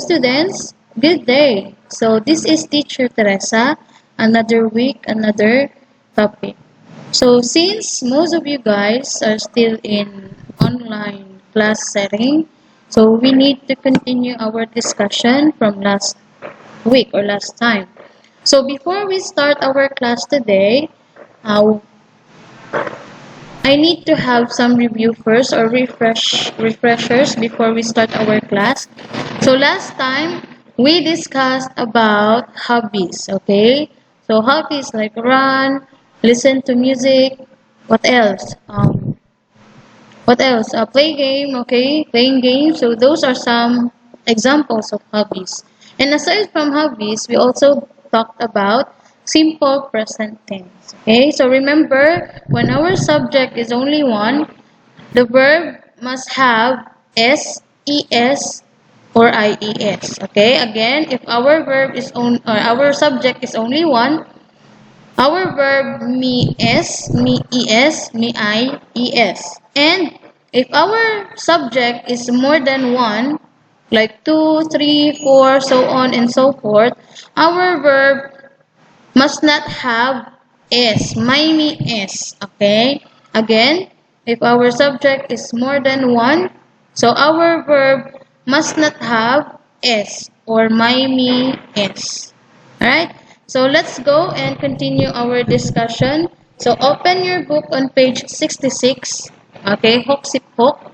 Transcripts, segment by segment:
students, good day. So this is Teacher Teresa, another week, another topic. So since most of you guys are still in online class setting, so we need to continue our discussion from last week or last time. So before we start our class today, uh, I need to have some review first or refreshers before we start our class. So last time we discussed about hobbies, okay? So hobbies like run, listen to music, what else? What else? Play game, okay? Playing games. So those are some examples of hobbies. And aside from hobbies, we also talked about simple present tense. Okay? So remember, when our subject is only one, the verb must have s, es, or ies. Okay? Again, if our verb is on or our subject is only one, our verb me s, me es, me I, es. And if our subject is more than one, like two, three, four, so on and so forth, our verb must not have s, my, me, s. Okay? Again, if our subject is more than one, so our verb must not have s or my, me, s. Alright? So let's go and continue our discussion. So open your book on page 66. Okay, hook sip hook.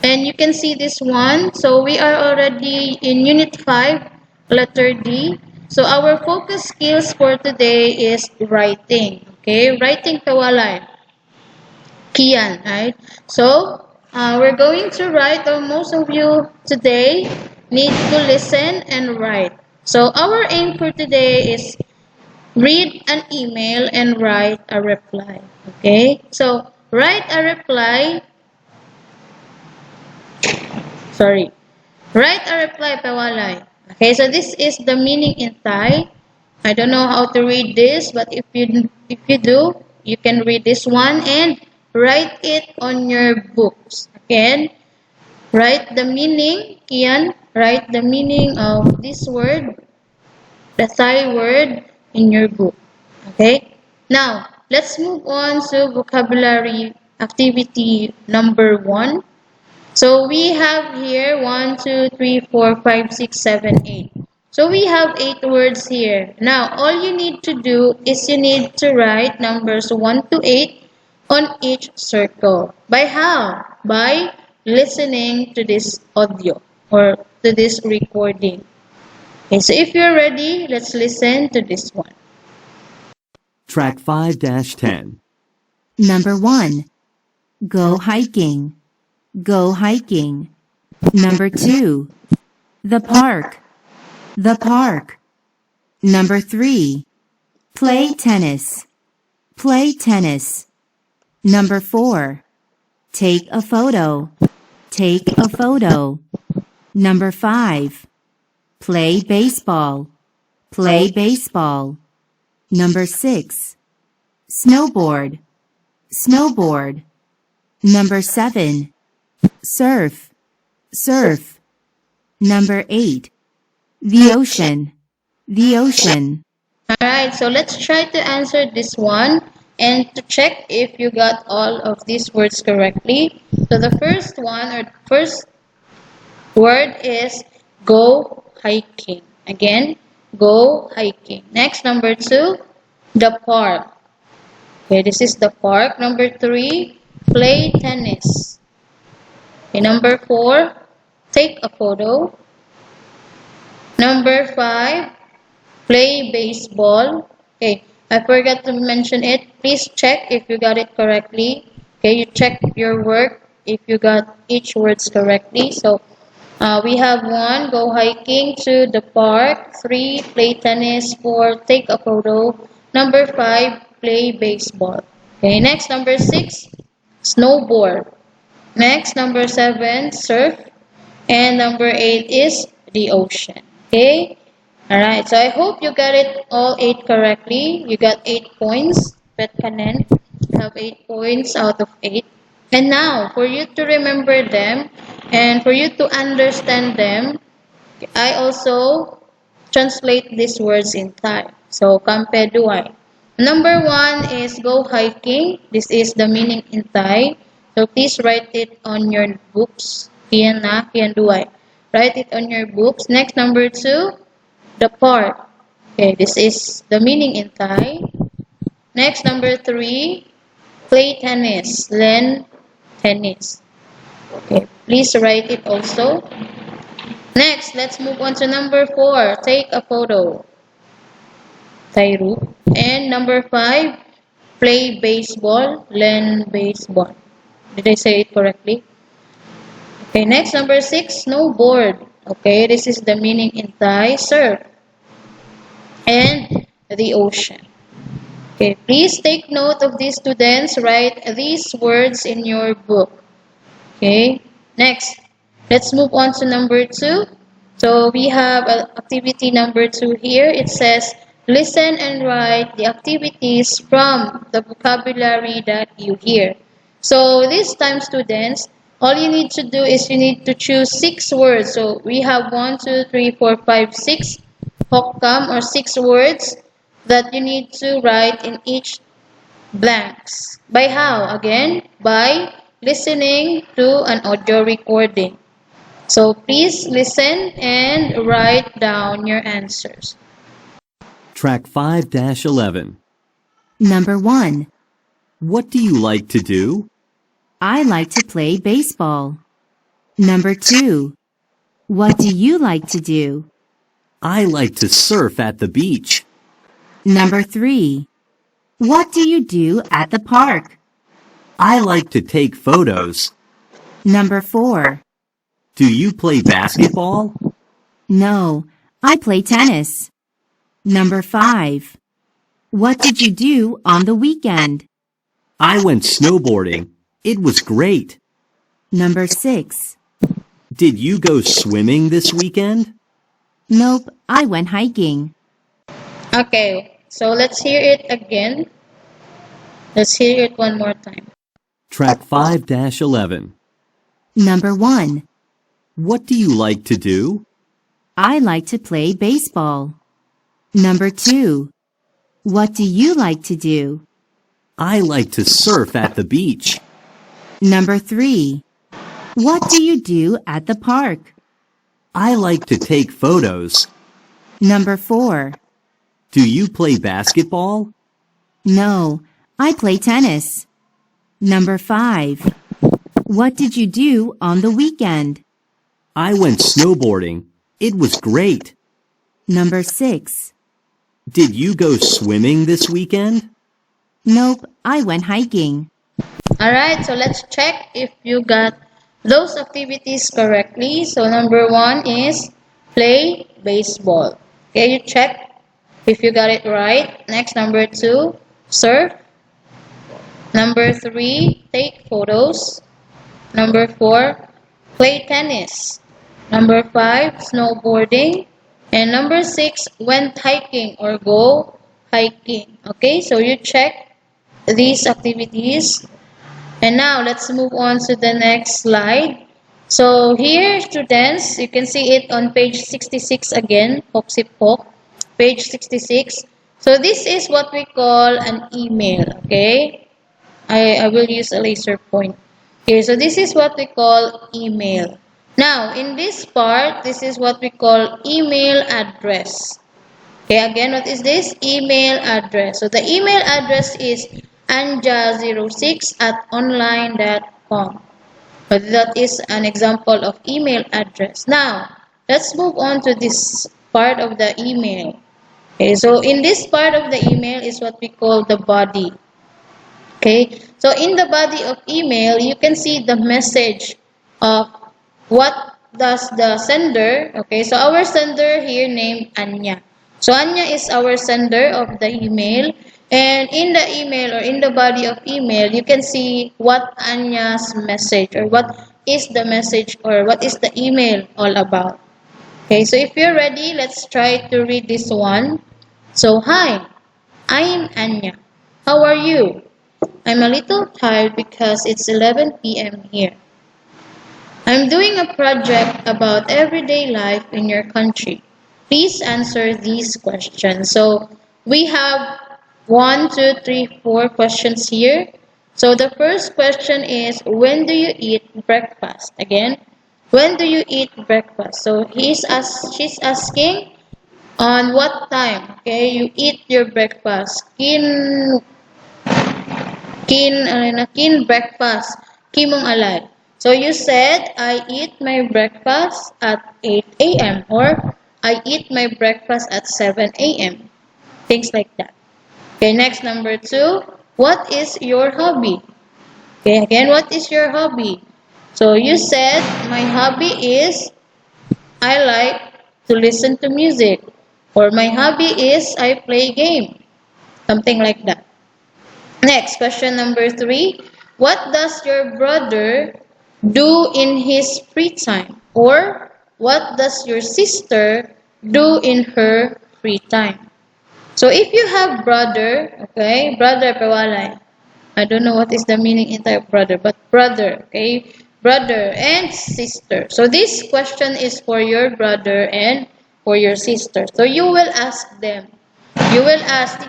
And you can see this one. So we are already in unit 5, letter D. So our focus skills for today is writing. Okay, writing kawalay. Kian, right? So we're going to write, or most of you today need to listen and write. So our aim for today is read an email and write a reply. Okay? So write a reply. Sorry. Write a reply, Pawalay. Okay, so this is the meaning in Thai. I don't know how to read this, but if you do, you can read this one and write it on your books. Again, write the meaning, Kian, write the meaning of this word, the Thai word, in your book. Okay? Now, let's move on to vocabulary activity number 1. So we have here 1, 2, 3, 4, 5, 6, 7, 8. So we have 8 words here. Now, all you need to do is you need to write numbers 1 to 8 on each circle. By how? By listening to this audio or to this recording. Okay, so if you're ready, let's listen to this one. Track 5-10. Number 1. Go hiking. Go hiking. Number 2. The park. The park. Number 3. Play tennis. Play tennis. Number 4. Take a photo. Take a photo. Number 5. Play baseball. Play baseball. Number 6. Snowboard. Snowboard. Number 7. Surf. Surf. Number 8. The ocean. The ocean. Alright, so let's try to answer this one and to check if you got all of these words correctly. So the first one or first word is go hiking. Again, go hiking. Next, number 2, the park. Okay, this is the park. Number 3, play tennis. Okay, number 4, take a photo. Number 5, play baseball. Okay, I forgot to mention it. Please check if you got it correctly. Okay, you check your work if you got each words correctly. So we have 1, go hiking. 2, the park. 3, play tennis. 4, take a photo. Number 5, play baseball. Okay, next, number 6, snowboard. Next, number 7, surf. And number 8 is the ocean. Okay? Alright, so I hope you got it all 8 correctly. You got 8 points. Bet kanen. You have 8 points out of 8. And now, for you to remember them and for you to understand them, I also translate these words in Thai. So, kampe duai. Number one is go hiking. This is the meaning in Thai. So, please write it on your books. Kian na, kian duai. Write it on your books. Next, number two, the park. Okay, this is the meaning in Thai. Next, number three, play tennis. Learn tennis. Okay, please write it also. Next, let's move on to number four. Take a photo. Tairu. And number five, play baseball. Learn baseball. Did I say it correctly? Okay, next, number six, snowboard. Okay, this is the meaning in Thai. Surf. And the ocean. Okay, please take note of these students. Write these words in your book. Okay, next, let's move on to number two. So we have activity number two here. It says, listen and write the activities from the vocabulary that you hear. So this time, students, all you need to do is you need to choose 6 words. So we have 1, 2, 3, 4, 5, 6 hokkam or 6 words that you need to write in each blanks. By how? Again, by listening to an audio recording. So please listen and write down your answers. Track 5-11. Number 1. What do you like to do? I like to play baseball. Number 2. What do you like to do? I like to surf at the beach. Number 3. What do you do at the park? I like to take photos. Number 4. Do you play basketball? No, I play tennis. Number 5. What did you do on the weekend? I went snowboarding. It was great. Number 6. Did you go swimming this weekend? Nope, I went hiking. Okay, so let's hear it again. Let's hear it one more time. Track 5-11. Number 1. What do you like to do? I like to play baseball. Number 2. What do you like to do? I like to surf at the beach. Number 3. What do you do at the park? I like to take photos. Number 4. Do you play basketball? No, I play tennis. Number 5. What did you do on the weekend? I went snowboarding. It was great. Number 6. Did you go swimming this weekend? Nope, I went hiking. Alright, so let's check if you got those activities correctly. So number 1 is play baseball. Okay, you check if you got it right. Next, number 2, surf. Number 3, take photos. Number 4, play tennis. Number 5, snowboarding. And number 6, went hiking or go hiking. Okay, so you check these activities. And now let's move on to the next slide. So here, students, you can see it on page 66 again, Poksipok, page 66. So this is what we call an email, okay? I will use a laser point. Okay, so this is what we call email. Now, in this part, this is what we call email address. Okay, again, what is this? Email address. So the email address is anja06@online.com. But that is an example of email address. Now, let's move on to this part of the email. Okay, so in this part of the email is what we call the body. Okay, so in the body of email, you can see the message of what does the sender. Okay, so our sender here named Anya. So Anya is our sender of the email. And in the email or in the body of email, you can see what Anya's message or what is the message or what is the email all about. Okay, so if you're ready, let's try to read this one. So, hi, I'm Anya. How are you? I'm a little tired because it's 11 p.m. here. I'm doing a project about everyday life in your country. Please answer these questions. So we have 4 questions here. So the first question is, when do you eat breakfast? Again, when do you eat breakfast? So she's asking on what time, okay, you eat your breakfast. Kin breakfast. Kimong alay. So you said, I eat my breakfast at 8 a.m. or I eat my breakfast at 7 a.m. Things like that. Okay, next number 2. What is your hobby? Okay, again, what is your hobby? So you said, my hobby is I like to listen to music. Or my hobby is I play game. Something like that. Next, question number 3. What does your brother do in his free time? Or what does your sister do in her free time? So if you have brother, okay, brother pewalay. I don't know what is the meaning in type brother, but brother, okay, brother and sister. So this question is for your brother and for your sister. So you will ask them. You will ask,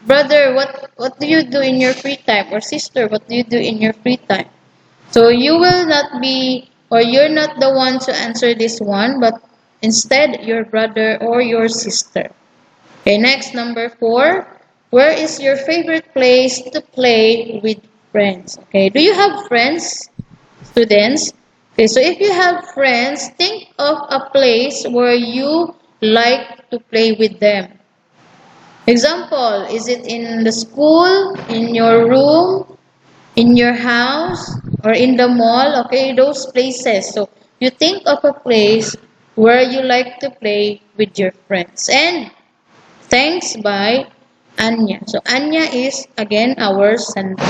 brother, what do you do in your free time? Or sister, what do you do in your free time? So you will not be, or you're not the one to answer this one, but instead your brother or your sister. Okay, next, number 4. Where is your favorite place to play with friends? Okay, do you have friends, students? Okay, so if you have friends, think of a place where you like to play with them. Example, is it in the school, in your room, in your house, or in the mall? Okay, those places. So you think of a place where you like to play with your friends. And thanks by Anya. So Anya is again our sender.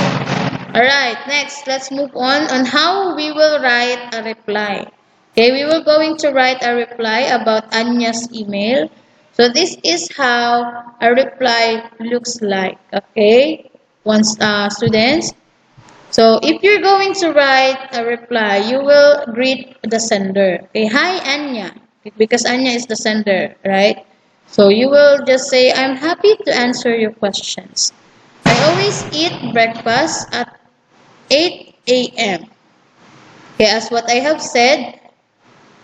Alright, next let's move on how we will write a reply. Okay, we will going to write a reply about Anya's email. So this is how a reply looks like. Okay, once students. So if you're going to write a reply, you will greet the sender. Okay, hi Anya, because Anya is the sender, right? So you will just say, I'm happy to answer your questions. I always eat breakfast at 8 a.m. Okay, as what I have said,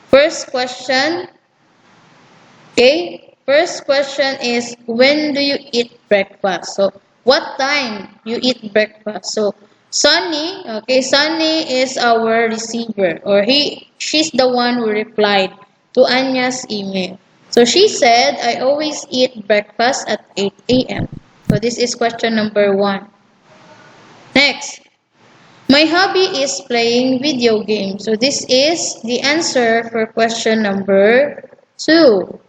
first question, okay, first question is, when do you eat breakfast? So, what time you eat breakfast? So, Sunny, okay, Sunny is our receiver, or she's the one who replied to Anya's email. So she said, I always eat breakfast at 8 a.m. So this is question number 1. Next, my hobby is playing video games. So this is the answer for question number 2.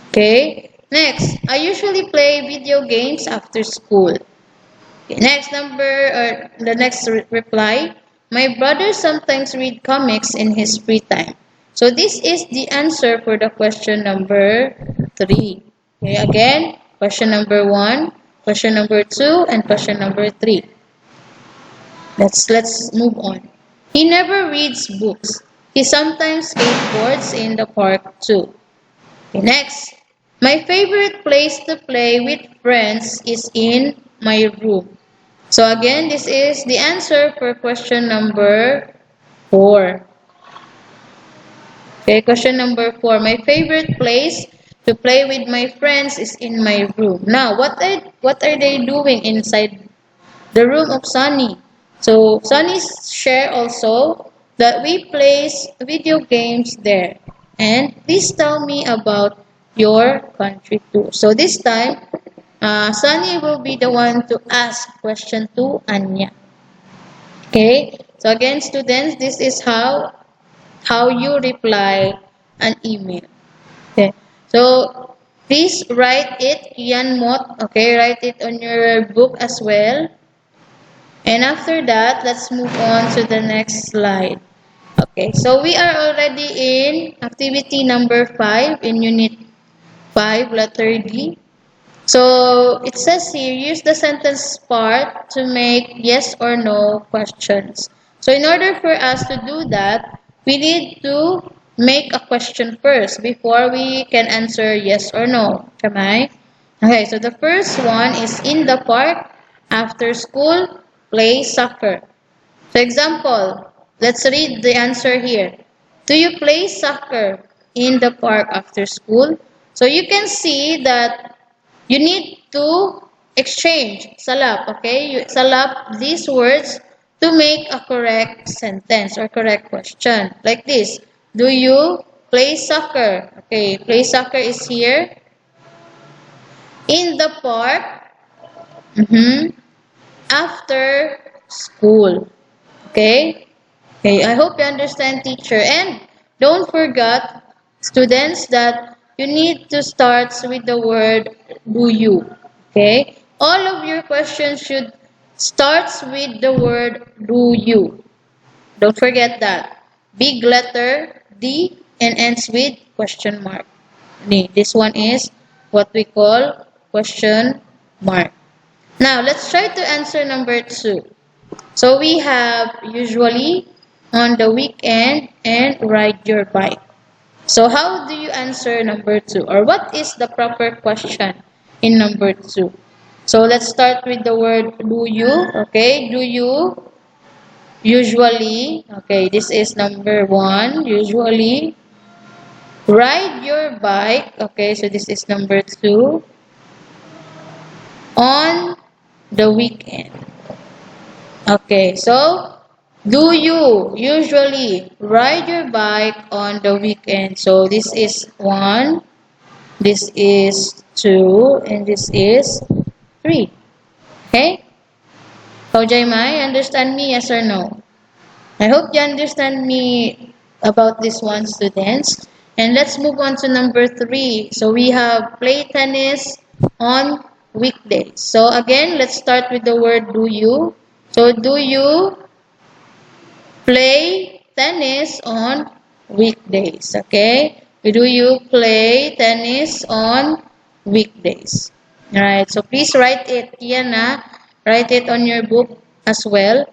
Okay. Next, I usually play video games after school. Okay, next the next reply. My brother sometimes read comics in his free time. So this is the answer for the question number 3. Okay, again, question number 1, question number 2, and question number 3. Let's move on. He never reads books. He sometimes skateboards in the park too. Okay, next. My favorite place to play with friends is in my room. So again, this is the answer for question number 4. Okay, question number 4. My favorite place to play with my friends is in my room. Now, what are they doing inside the room of Sunny? So Sunny share also that we play video games there. And please tell me about your country too. So this time, Sunny will be the one to ask question to Anya. Okay. So again, students, this is how you reply an email. Okay. So please write it, Kian Mot. Okay, write it on your book as well. And after that, let's move on to the next slide. Okay, so we are already in activity number 5 in unit 5, letter D. So it says here, use the sentence part to make yes or no questions. So in order for us to do that, we need to make a question first before we can answer yes or no. Kamay? Okay, so the first one is in the park, after school, play soccer. So example, let's read the answer here. Do you play soccer in the park after school? So you can see that you need to exchange salap, okay? You salap these words to make a correct sentence or correct question. Like this. Do you play soccer? Okay, play soccer is here. In the park, after school. Okay? Okay, I hope you understand, teacher. And don't forget, students, that you need to start with the word do you. Okay? All of your questions should start with the word do you. Don't forget that. Big letter D and ends with question mark. This one is what we call question mark. Now, let's try to answer number 2. So we have usually, on the weekend, and ride your bike. So how do you answer number 2? Or what is the proper question in number 2? So let's start with the word do you. Okay, do you usually, okay, this is number 1, usually ride your bike. Okay, so this is number 2, on the weekend. Okay, so do you usually ride your bike on the weekend? So this is 1, this is 2, and this is 3. Okay? Kaujay understand me, yes or no? I hope you understand me about this one, students. And let's move on to number 3. So we have play tennis on weekdays. So again, let's start with the word do you. So do you play tennis on weekdays? Okay? Do you play tennis on weekdays? Alright, so please write it, Tiana. Write it on your book as well.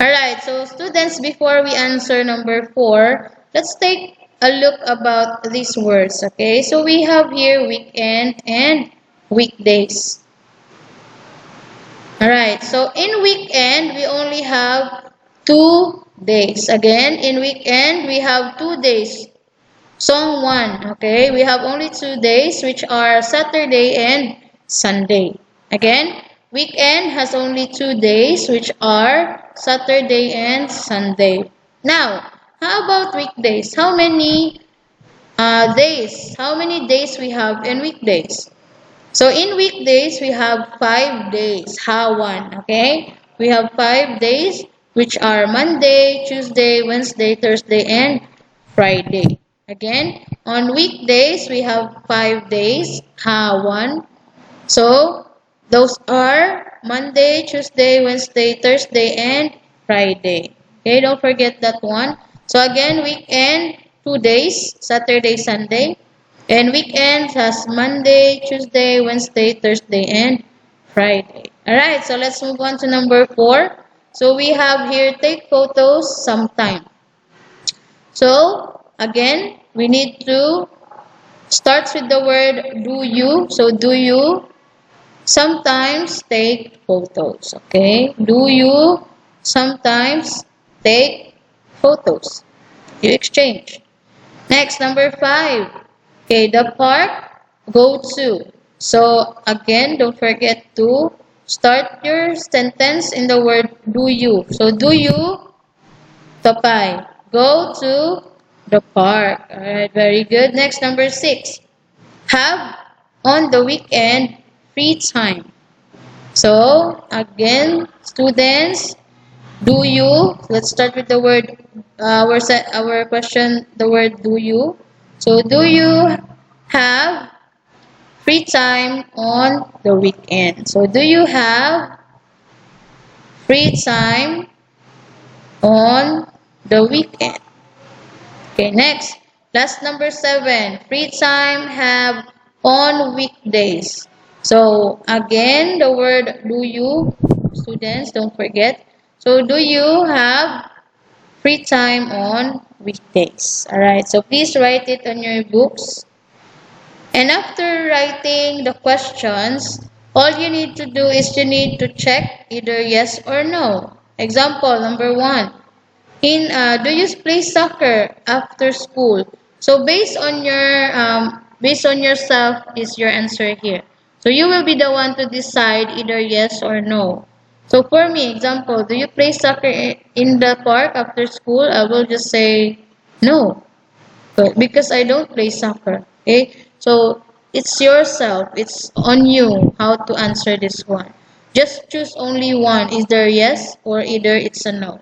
Alright, so students, before we answer number 4, let's take a look about these words, okay? So we have here weekend and weekdays. Alright, so in weekend, we only have 2 days. Again, in weekend, we have 2 days. Song 1, okay? We have only 2 days, which are Saturday and Sunday. Again, weekend has only 2 days, which are Saturday and Sunday. Now, how about weekdays? How many days? How many days we have in weekdays? So in weekdays, we have 5 days. How one, okay? We have 5 days, which are Monday, Tuesday, Wednesday, Thursday, and Friday. Again, on weekdays, we have 5 days. How one. So those are Monday, Tuesday, Wednesday, Thursday, and Friday. Okay, don't forget that one. So again, weekend, 2 days, Saturday, Sunday. And weekends has Monday, Tuesday, Wednesday, Thursday, and Friday. Alright, so let's move on to number 4. So we have here take photos sometime. So again, we need to start with the word do you. So do you sometimes take photos? Okay, do you sometimes take photos? You exchange. Next, number 5. Okay, the park, go to. So again, don't forget to start your sentence in the word do you. So do you, tapay, go to the park. Alright, very good. Next, number 6. Have on the weekend free time. So again, students, do you, let's start with the word, our question, the word do you. So do you have free time on the weekend? So do you have free time on the weekend? Okay, next. Last number 7. Free time have on weekdays. So again, the word do you, students, don't forget. So do you have free time on weekdays? Alright, so please write it on your books. And after writing the questions, all you need to do is you need to check either yes or no. Example number one. Do you play soccer after school? So based on yourself is your answer here. So you will be the one to decide either yes or no. So for me, example, do you play soccer in the park after school? I will just say no, but because I don't play soccer. Okay, so it's yourself. It's on you how to answer this one. Just choose only one. Either yes or either it's a no.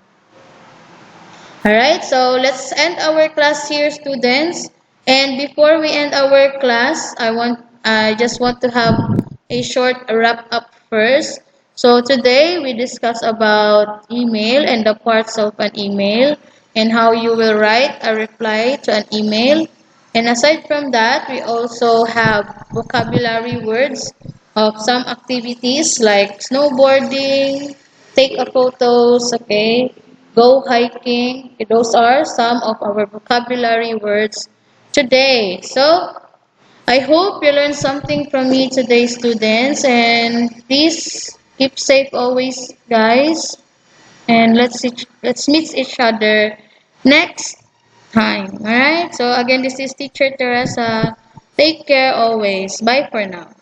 Alright, so let's end our class here, students. And before we end our class, I just want to have a short wrap up first. So today we discuss about email and the parts of an email and how you will write a reply to an email. And aside from that, we also have vocabulary words of some activities like snowboarding, take a photos, okay, go hiking. Those are some of our vocabulary words today. So I hope you learned something from me today, students, and please keep safe always, guys. And let's meet each other next time. All right. So again, this is Teacher Teresa. Take care always. Bye for now.